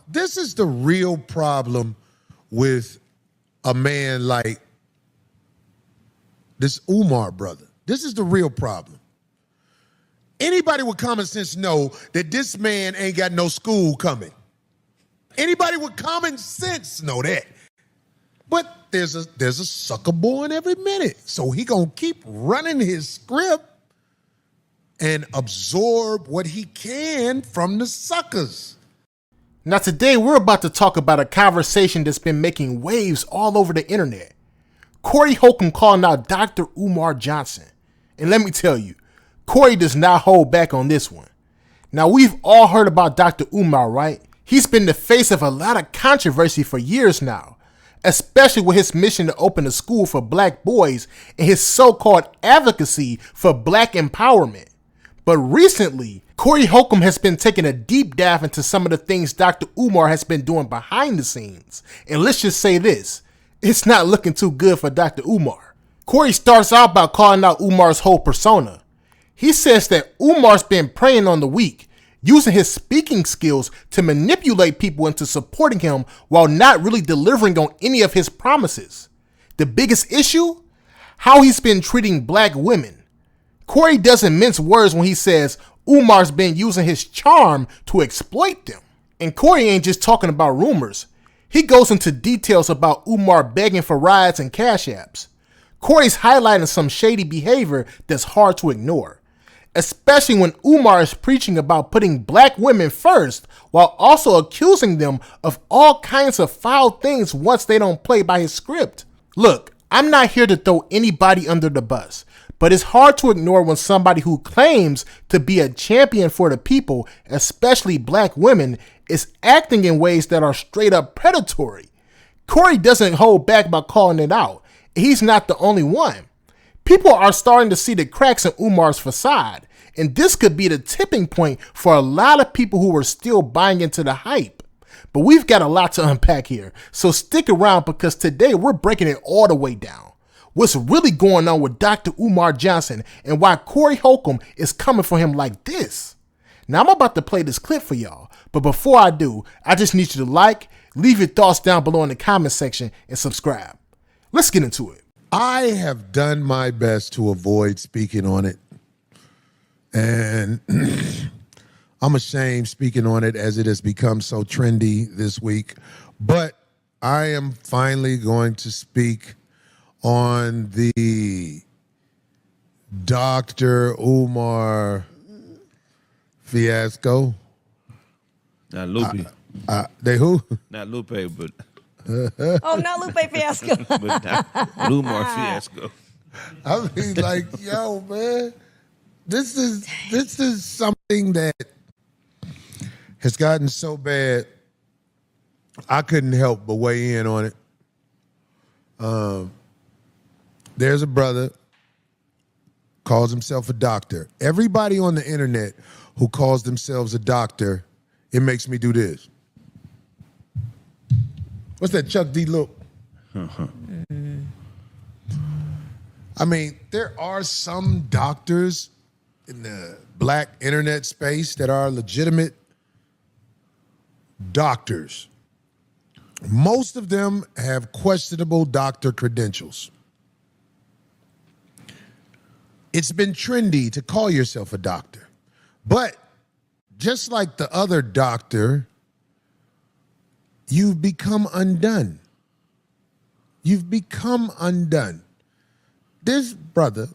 this is the real problem with a man like this Umar brother. This is the real problem. Anybody with common sense know that this man ain't got no school coming. Anybody with common sense know that. But there's a sucker born every minute. So he gonna keep running his script and absorb what he can from the suckers. Now today we're about to talk about a conversation that's been making waves all over the internet. Corey Holcomb calling out Dr. Umar Johnson. And let me tell you, Corey does not hold back on this one. Now we've all heard about Dr. Umar, right? He's been the face of a lot of controversy for years now, especially with his mission to open a school for black boys and his so-called advocacy for black empowerment. But recently, Corey Holcomb has been taking a deep dive into some of the things Dr. Umar has been doing behind the scenes. And let's just say this, it's not looking too good for Dr. Umar. Corey starts out by calling out Umar's whole persona. He says that Umar's been preying on the weak, using his speaking skills to manipulate people into supporting him while not really delivering on any of his promises. The biggest issue? How he's been treating black women. Corey doesn't mince words when he says Umar's been using his charm to exploit them. And Corey ain't just talking about rumors. He goes into details about Umar begging for rides and cash apps. Corey's highlighting some shady behavior that's hard to ignore, especially when Umar is preaching about putting black women first while also accusing them of all kinds of foul things once they don't play by his script. Look, I'm not here to throw anybody under the bus, but it's hard to ignore when somebody who claims to be a champion for the people, especially black women, is acting in ways that are straight up predatory. Corey doesn't hold back by calling it out. He's not the only one. People are starting to see the cracks in Umar's facade, and this could be the tipping point for a lot of people who are still buying into the hype. But we've got a lot to unpack here, so stick around because today we're breaking it all the way down. What's really going on with Dr. Umar Johnson and why Corey Holcomb is coming for him like this. Now I'm about to play this clip for y'all, but before I do, I just need you to like, leave your thoughts down below in the comment section, and subscribe. Let's get into it. I have done my best to avoid speaking on it. And I'm ashamed speaking on it as it has become so trendy this week. But I am finally going to speak on the Dr. Umar fiasco. Not Lupe. They who? Not Lupe, but... Oh, not Lupe fiasco. but Umar fiasco. I mean, like, yo, man, this is something that has gotten so bad, I couldn't help but weigh in on it. There's a brother, calls himself a doctor. Everybody on the internet who calls themselves a doctor, it makes me do this. What's that Chuck D look? I mean, there are some doctors in the black internet space that are legitimate doctors. Most of them have questionable doctor credentials. It's been trendy to call yourself a doctor. But just like the other doctor, you've become undone. You've become undone. This brother,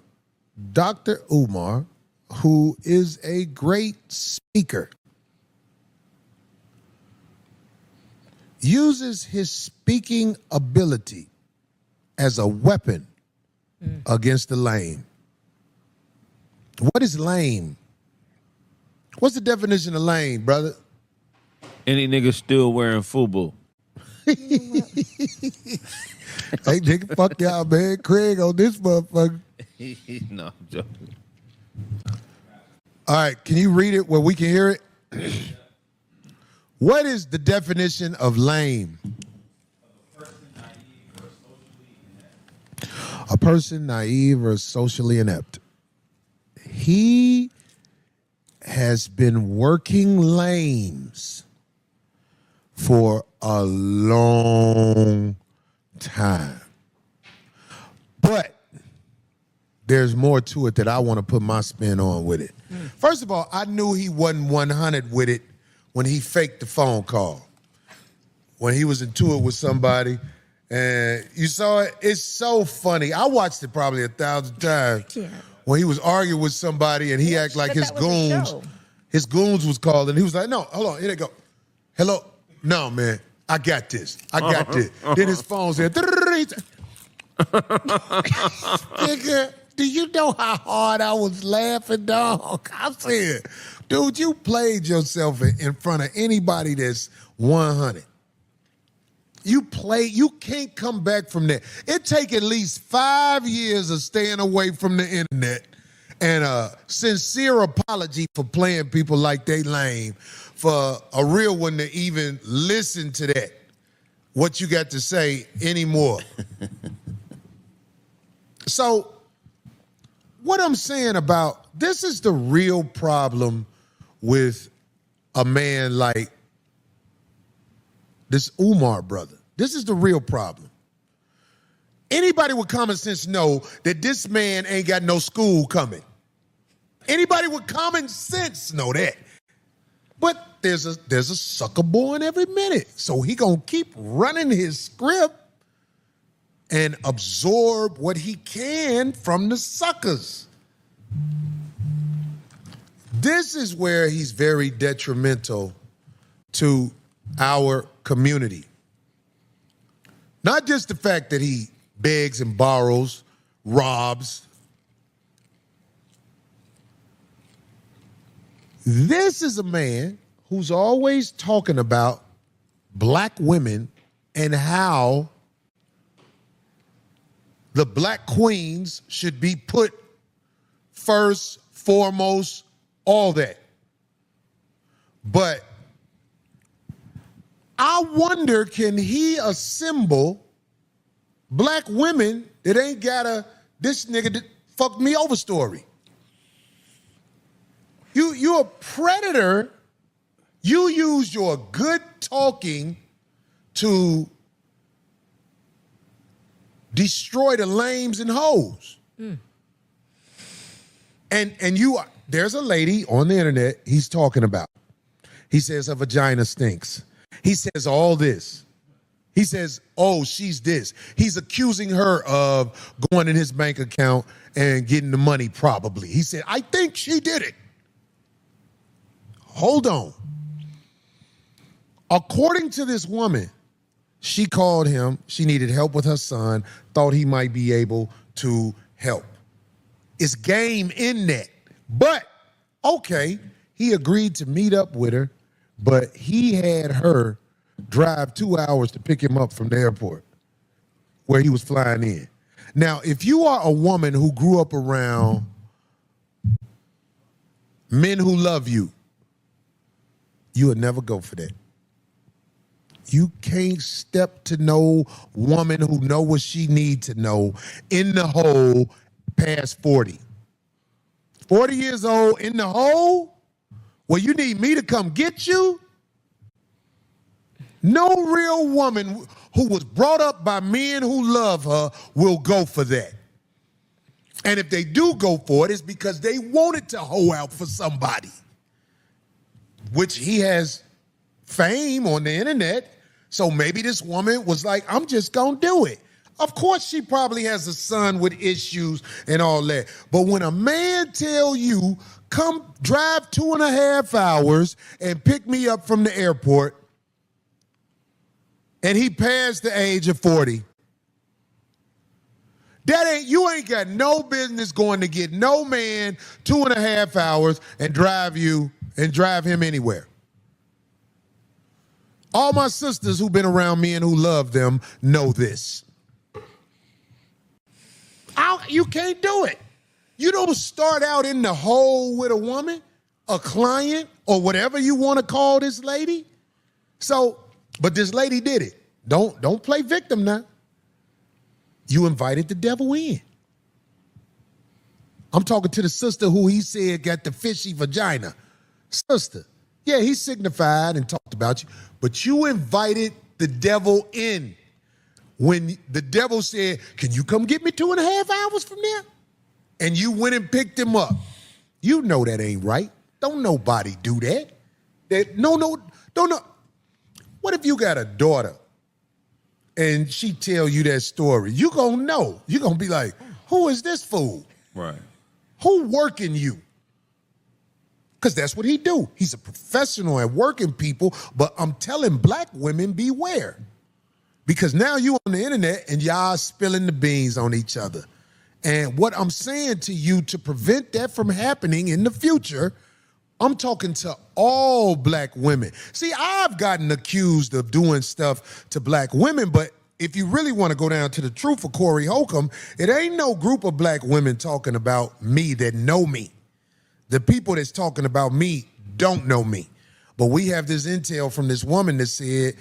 Dr. Umar, who is a great speaker, uses his speaking ability as a weapon against the lame. What is lame? What's the definition of lame, brother? Any nigga still wearing FUBU. Hey, nigga, fuck y'all, man. Craig on this motherfucker. No, I'm joking. All right, can you read it where we can hear it? What is the definition of lame? A person naive or socially inept. He has been working lames for a long time. But there's more to it that I want to put my spin on with it. First of all, I knew he wasn't 100 with it when he faked the phone call. When he was into it with somebody, and you saw it, it's so funny. I watched it probably 1,000 times. Yeah. When he was arguing with somebody and he acted like but his that was a goons, show. his goons was calling. He was like, no, hold on, here they go. Hello? No, man, I got this. I got this. Then his phone said, nigga, do you know how hard I was laughing, dog? I said, dude, you played yourself in front of anybody that's 100. You can't come back from that. It take at least 5 years of staying away from the internet and a sincere apology for playing people like they lame, for a real one to even listen to that, what you got to say anymore. So what I'm saying about this is the real problem with a man like this Umar brother. This is the real problem. Anybody with common sense know that this man ain't got no school coming. Anybody with common sense know that. But there's a sucker born every minute. So he gonna keep running his script and absorb what he can from the suckers. This is where he's very detrimental to our community. Not just the fact that he begs and borrows, robs. This is a man who's always talking about black women and how the black queens should be put first, foremost, all that. But I wonder, can he assemble black women that ain't got a this nigga that fucked me over story? You're a predator. You use your good talking to destroy the lames and hoes. And there's a lady on the internet he's talking about. He says her vagina stinks. He says all this. He says, oh, she's this. He's accusing her of going in his bank account and getting the money probably. He said, I think she did it. Hold on. According to this woman, she called him. She needed help with her son, thought he might be able to help. It's game in that. But, okay, he agreed to meet up with her, but he had her drive 2 hours to pick him up from the airport where he was flying in. Now, if you are a woman who grew up around men who love you, you would never go for that. You can't step to no woman who know what she need to know in the hole past 40. 40 years old in the hole? Well, you need me to come get you? No real woman who was brought up by men who love her will go for that. And if they do go for it, it's because they wanted to hoe out for somebody, which he has fame on the internet. So maybe this woman was like, I'm just going to do it. Of course, she probably has a son with issues and all that. But when a man tell you, come drive 2.5 hours and pick me up from the airport, and he passed the age of 40, you ain't got no business going to get no man 2.5 hours and drive him anywhere. All my sisters who've been around me and who love them know this. You can't do it. You don't start out in the hole with a woman, a client, or whatever you want to call this lady. So, but this lady did it. Don't play victim now. You invited the devil in. I'm talking to the sister who he said got the fishy vagina. Sister, Yeah, he signified and talked about you, but you invited the devil in. When the devil said, can you come get me 2.5 hours from there? And you went and picked him up. You know that ain't right. Don't nobody do that. Don't know. What if you got a daughter and she tell you that story? You gonna know. You gonna be like, who is this fool? Right. Who working you? Because that's what he do. He's a professional at working people, but I'm telling black women, beware. Because now you on the internet and y'all spilling the beans on each other. And what I'm saying to you to prevent that from happening in the future, I'm talking to all black women. See, I've gotten accused of doing stuff to black women, but if you really want to go down to the truth of Corey Holcomb, it ain't no group of black women talking about me that know me. The people that's talking about me don't know me. But we have this intel from this woman that said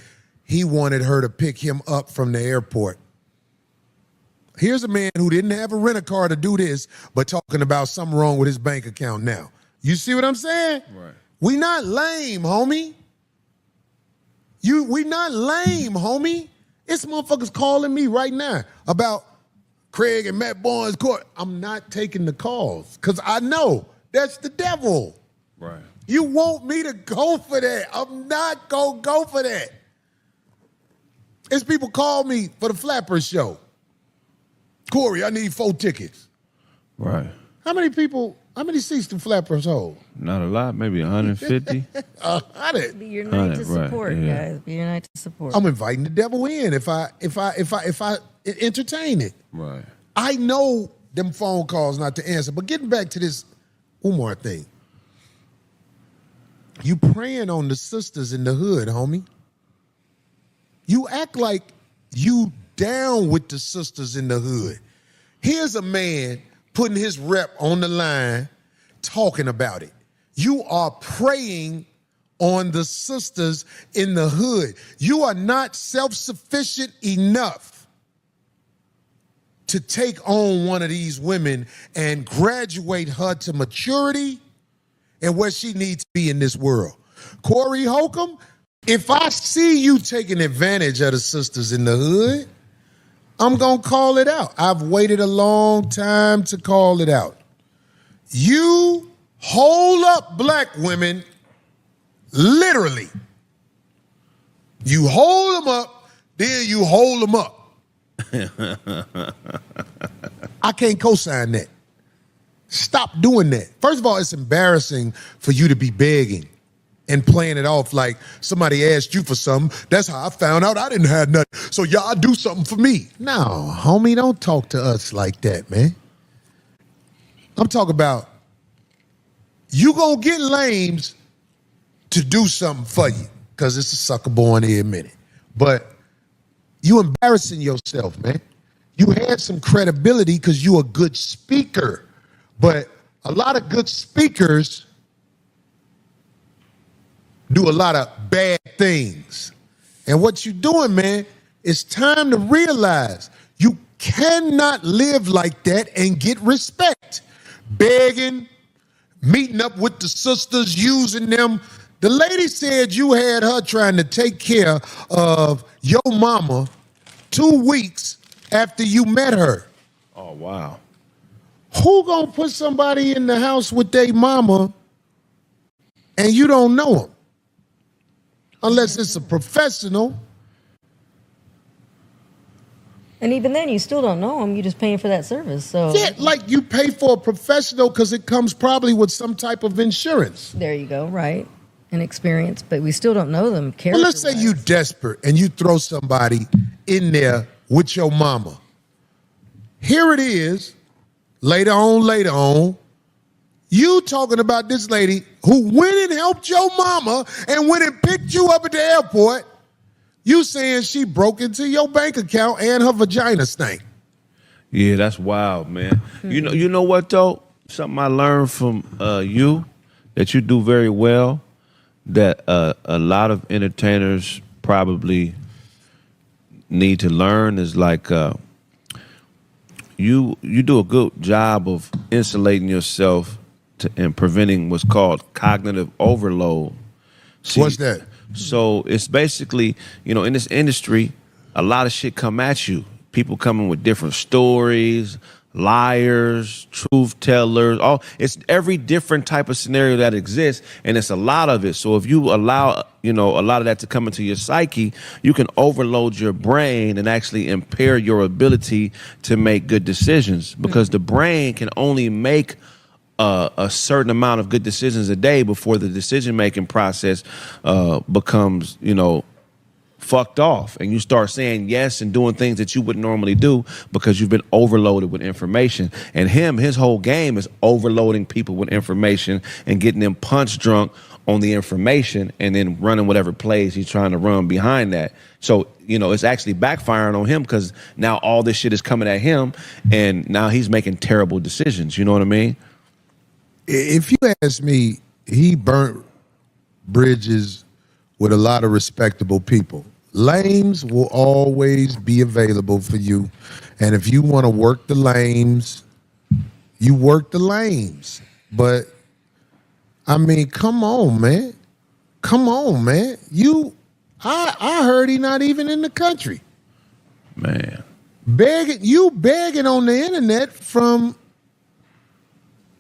he wanted her to pick him up from the airport. Here's a man who didn't have a rent-a-car to do this, but talking about something wrong with his bank account now. You see what I'm saying? Right. We not lame, homie. We not lame, homie. It's motherfuckers calling me right now about Craig and Matt Barnes' court. I'm not taking the calls because I know that's the devil. Right. You want me to go for that. I'm not going to go for that. It's people call me for the Flappers show. Corey, I need 4 tickets. Right. How many seats do Flappers hold? Not a lot, maybe 150. 100. Be your night to Right, support, yeah. guys. Be your night to support. I'm inviting the devil in if I entertain it. Right. I know them phone calls not to answer. But getting back to this Umar thing, you preying on the sisters in the hood, homie. You act like you down with the sisters in the hood. Here's a man putting his rep on the line, talking about it. You are preying on the sisters in the hood. You are not self-sufficient enough to take on one of these women and graduate her to maturity and where she needs to be in this world. Corey Holcomb, if I see you taking advantage of the sisters in the hood, I'm going to call it out. I've waited a long time to call it out. You hold up black women, literally. You hold them up, then you hold them up. I can't co-sign that. Stop doing that. First of all, it's embarrassing for you to be begging and playing it off like somebody asked you for something. That's how I found out I didn't have nothing. So y'all do something for me. No, homie, don't talk to us like that, man. I'm talking about you gonna get lames to do something for you because it's a sucker born here in a minute. But you embarrassing yourself, man. You had some credibility because you a good speaker. But a lot of good speakers do a lot of bad things. And what you're doing, man, it's time to realize you cannot live like that and get respect. Begging, meeting up with the sisters, using them. The lady said you had her trying to take care of your mama 2 weeks after you met her. Oh, wow. Who gonna put somebody in the house with their mama and you don't know them? Unless it's a professional. And even then, you still don't know them. You're just paying for that service. So Yeah, like you pay for a professional because it comes probably with some type of insurance. there you go, right? And experience, but we still don't know them. Well, let's say you desperate and you throw somebody in there with your mama. Here it is, later on, you talking about this lady who went and helped your mama and went and picked you up at the airport. You saying she broke into your bank account and her vagina stank. Yeah, that's wild, man. You know what though? Something I learned from you that you do very well, that a lot of entertainers probably need to learn is like you do a good job of insulating yourself and preventing what's called cognitive overload. What's that? So it's basically, in this industry, a lot of shit come at you. People coming with different stories, liars, truth tellers, it's every different type of scenario that exists, and it's a lot of it. So if you allow, a lot of that to come into your psyche, you can overload your brain and actually impair your ability to make good decisions, because the brain can only make a certain amount of good decisions a day before the decision-making process becomes, fucked off, and you start saying yes and doing things that you wouldn't normally do because you've been overloaded with information. And his whole game is overloading people with information and getting them punch drunk on the information and then running whatever plays he's trying to run behind that. So, it's actually backfiring on him because now all this shit is coming at him and now he's making terrible decisions. You know what I mean? If you ask me, he burnt bridges with a lot of respectable people. Lames will always be available for you. And if you want to work the lames, you work the lames. But, I mean, come on, man. Come on, man. I heard he not even in the country. Man. Begging on the internet from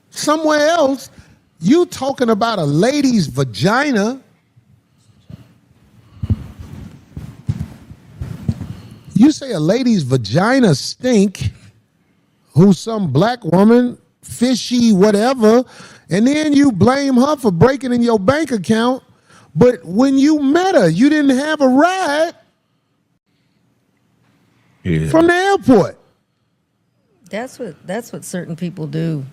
somewhere else. You talking about a lady's vagina. You say a lady's vagina stink, who's some black woman, fishy, whatever, and then you blame her for breaking in your bank account, but when you met her, you didn't have a ride from the airport. That's what certain people do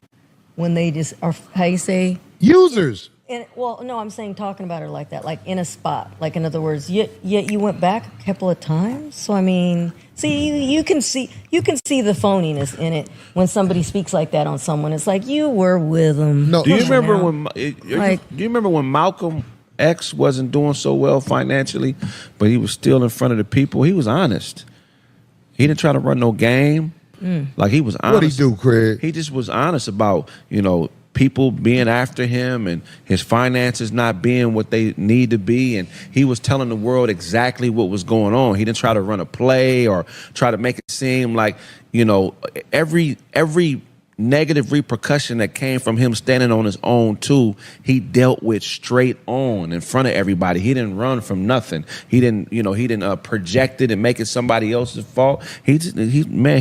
when they just are, how you say? Users. No, I'm saying talking about her like that, like in a spot. Like, in other words, yet you went back a couple of times. So, I mean, see, you can see the phoniness in it when somebody speaks like that on someone. It's like, you were with them. No, do you remember when Malcolm X wasn't doing so well financially, but he was still in front of the people? He was honest. He didn't try to run no game. Like, he was honest. What'd he do, Craig? He just was honest about, people being after him and his finances not being what they need to be, and he was telling the world exactly what was going on. He didn't try to run a play or try to make it seem like, every negative repercussion that came from him standing on his own too, he dealt with straight on in front of everybody. He didn't run from nothing. He didn't project it and make it somebody else's fault. He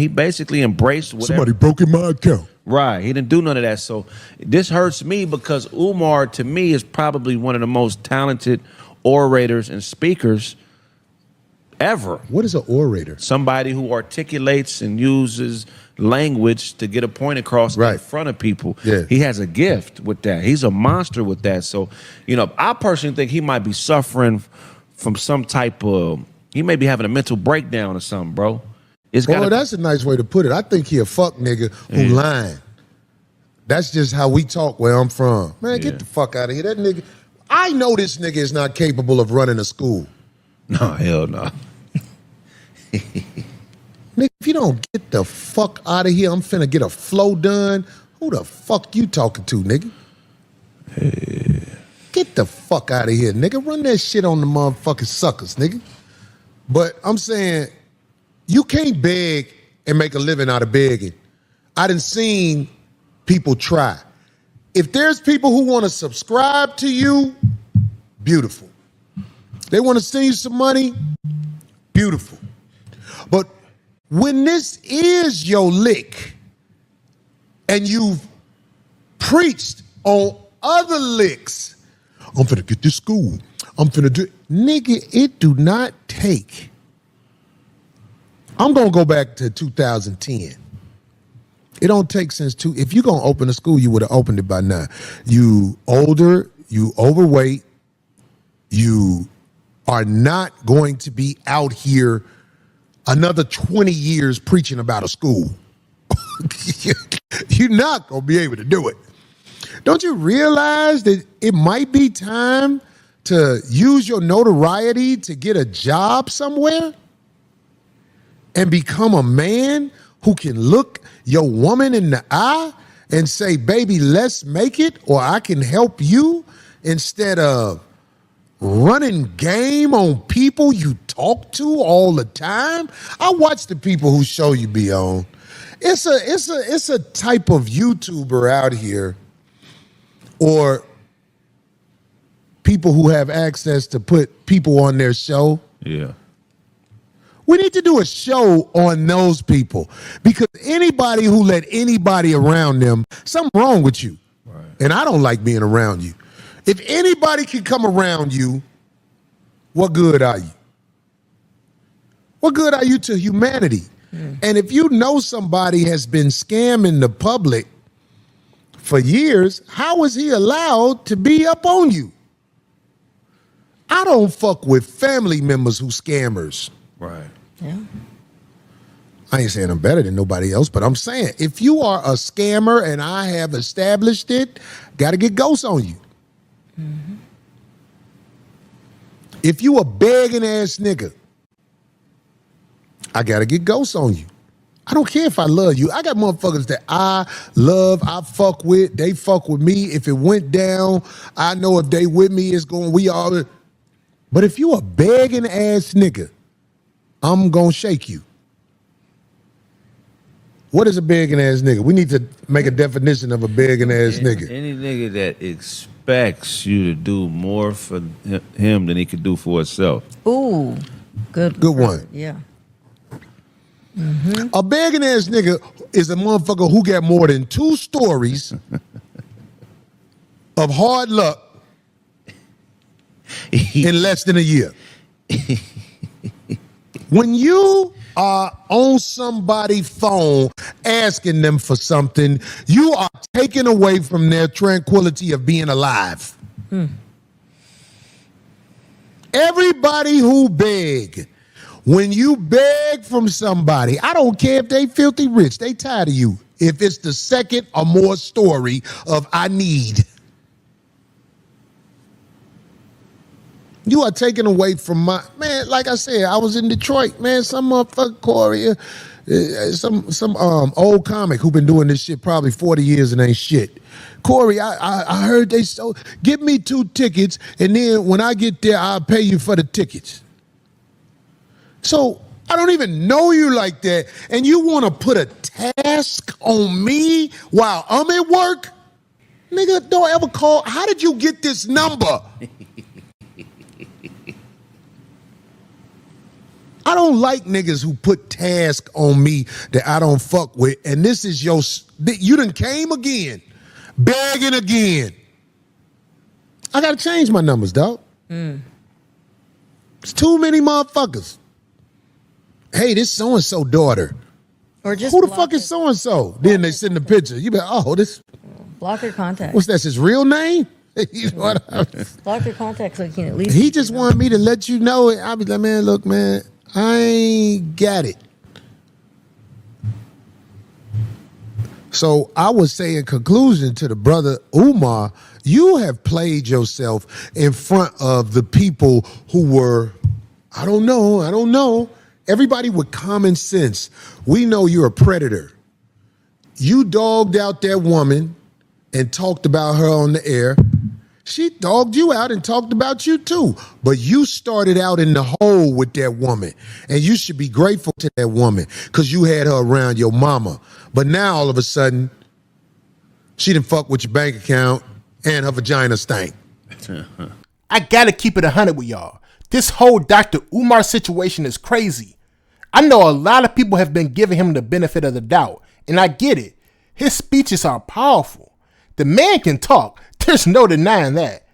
basically embraced whatever. Somebody broke in my account. Right. He didn't do none of that. So this hurts me because Umar, to me, is probably one of the most talented orators and speakers ever. What is an orator? Somebody who articulates and uses language to get a point across in front of people. Yeah. He has a gift with that. He's a monster with that. So, I personally think he might be suffering from some type of, he may be having a mental breakdown or something, bro. That's a nice way to put it. I think he a fuck nigga who lying. That's just how we talk where I'm from. Man, get the fuck out of here. That nigga, I know this nigga is not capable of running a school. No, hell no. Nigga, if you don't get the fuck out of here, I'm finna get a flow done. Who the fuck you talking to, nigga? Hey. Get the fuck out of here, nigga. Run that shit on the motherfucking suckers, nigga. But I'm saying, you can't beg and make a living out of begging. I done seen people try. If there's people who want to subscribe to you, beautiful. They want to send you some money, beautiful. But when this is your lick and you've preached on other licks, I'm finna get this school. I'm finna do it. Nigga, it do not take. I'm gonna go back to 2010. It don't take if you're gonna open a school, you would have opened it by now. You older, you overweight, you are not going to be out here another 20 years preaching about a school. You're not gonna be able to do it. Don't you realize that it might be time to use your notoriety to get a job somewhere and become a man who can look your woman in the eye and say, baby, let's make it, or I can help you, instead of running game on people you talk to all the time. I watch the people who show you be on. It's a type of YouTuber out here, or people who have access to put people on their show. Yeah. We need to do a show on those people, because anybody who let anybody around them, something wrong with you. Right. And I don't like being around you. If anybody can come around you, what good are you? What good are you to humanity? And if you know somebody has been scamming the public for years, how is he allowed to be up on you? I don't fuck with family members who scammers. Right. Yeah. I ain't saying I'm better than nobody else, but I'm saying if you are a scammer and I have established it, got to get ghosts on you. Mm-hmm. If you a begging ass nigga, I got to get ghosts on you. I don't care if I love you. I got motherfuckers that I love, I fuck with, they fuck with me. If it went down, I know if they with me, it's going, we all. But if you a begging ass nigga, I'm going to shake you. What is a begging ass nigga? We need to make a definition of a begging ass nigga. Any nigga that expects you to do more for him than he could do for himself. Ooh, good one. Yeah. A begging ass nigga is a motherfucker who got more than 2 stories of hard luck in less than a year. When you are on somebody's phone asking them for something, you are taken away from their tranquility of being alive. Everybody who beg, when you beg from somebody, I don't care if they filthy rich, they tired of you. If it's the second or more story of I need, you are taken away from my, man, like I said, I was in Detroit, man, some motherfucker, Corey, some old comic who been doing this shit probably 40 years and ain't shit. Corey, I heard they sold, give me 2 tickets, and then when I get there, I'll pay you for the tickets. So I don't even know you like that, and you want to put a task on me while I'm at work? Nigga, don't ever call. How did you get this number? I don't like niggas who put tasks on me that I don't fuck with, and this is your, you done came again, begging again. I got to change my numbers, dog. It's too many motherfuckers. Hey, this so-and-so daughter. Or just who the fuck is so-and-so? Then they send the picture. You be like, oh, this. Block your contacts. What's that, his real name? You know what I mean? Block your contacts so you can at least. He just wanted me to let you know it. I'll be like, man, look, man, I ain't got it. So I would say in conclusion to the brother Umar, you have played yourself in front of the people who were, I don't know. Everybody with common sense, we know you're a predator. You dogged out that woman and talked about her on the air. She dogged you out and talked about you too. But you started out in the hole with that woman. And you should be grateful to that woman because you had her around your mama. But now all of a sudden, she done fuck with your bank account and her vagina stank. I gotta keep it 100 with y'all. This whole Dr. Umar situation is crazy. I know a lot of people have been giving him the benefit of the doubt, and I get it. His speeches are powerful. The man can talk. There's no denying that.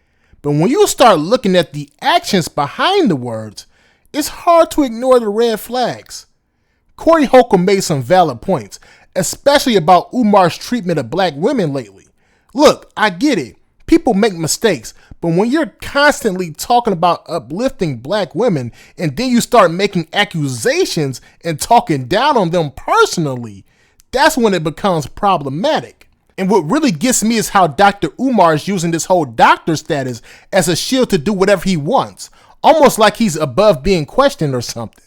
But when you start looking at the actions behind the words, it's hard to ignore the red flags. Corey Holcomb made some valid points, especially about Umar's treatment of black women lately. Look, I get it. People make mistakes, but when you're constantly talking about uplifting black women and then you start making accusations and talking down on them personally, that's when it becomes problematic. And what really gets me is how Dr. Umar is using this whole doctor status as a shield to do whatever he wants, almost like he's above being questioned or something.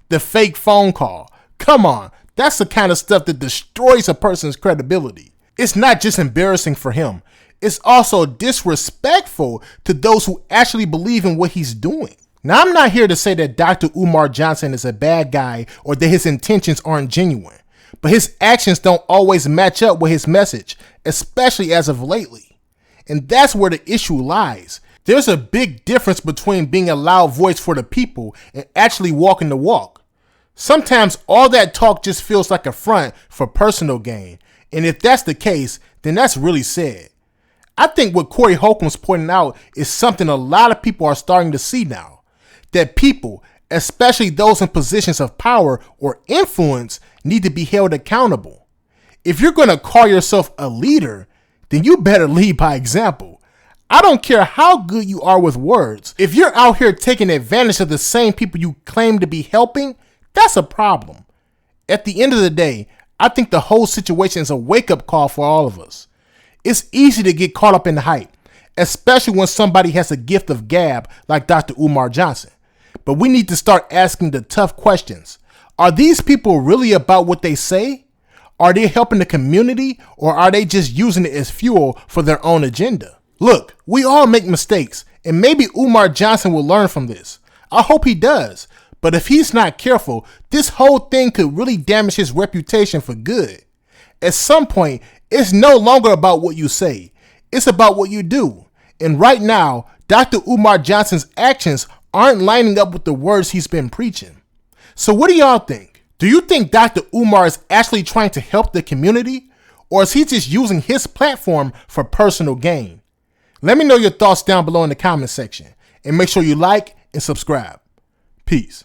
The fake phone call. Come on, that's the kind of stuff that destroys a person's credibility. It's not just embarrassing for him. it's also disrespectful to those who actually believe in what he's doing. Now, I'm not here to say that Dr. Umar Johnson is a bad guy or that his intentions aren't genuine, but his actions don't always match up with his message, especially as of lately. And that's where the issue lies. There's a big difference between being a loud voice for the people and actually walking the walk. Sometimes all that talk just feels like a front for personal gain, and if that's the case, then that's really sad. I think what Corey Holcomb's pointing out is something a lot of people are starting to see now. That people, especially those in positions of power or influence, need to be held accountable. If you're going to call yourself a leader, then you better lead by example. I don't care how good you are with words. If you're out here taking advantage of the same people you claim to be helping, that's a problem. At the end of the day, I think the whole situation is a wake-up call for all of us. It's easy to get caught up in the hype, especially when somebody has a gift of gab like Dr. Umar Johnson. But we need to start asking the tough questions. Are these people really about what they say? Are they helping the community, or are they just using it as fuel for their own agenda? Look, we all make mistakes, and maybe Umar Johnson will learn from this. I hope he does. But if he's not careful, this whole thing could really damage his reputation for good. At some point, it's no longer about what you say. It's about what you do. And right now, Dr. Umar Johnson's actions aren't lining up with the words he's been preaching. So what do y'all think? Do you think Dr. Umar is actually trying to help the community? Or is he just using his platform for personal gain? Let me know your thoughts down below in the comment section. And make sure you like and subscribe. Peace.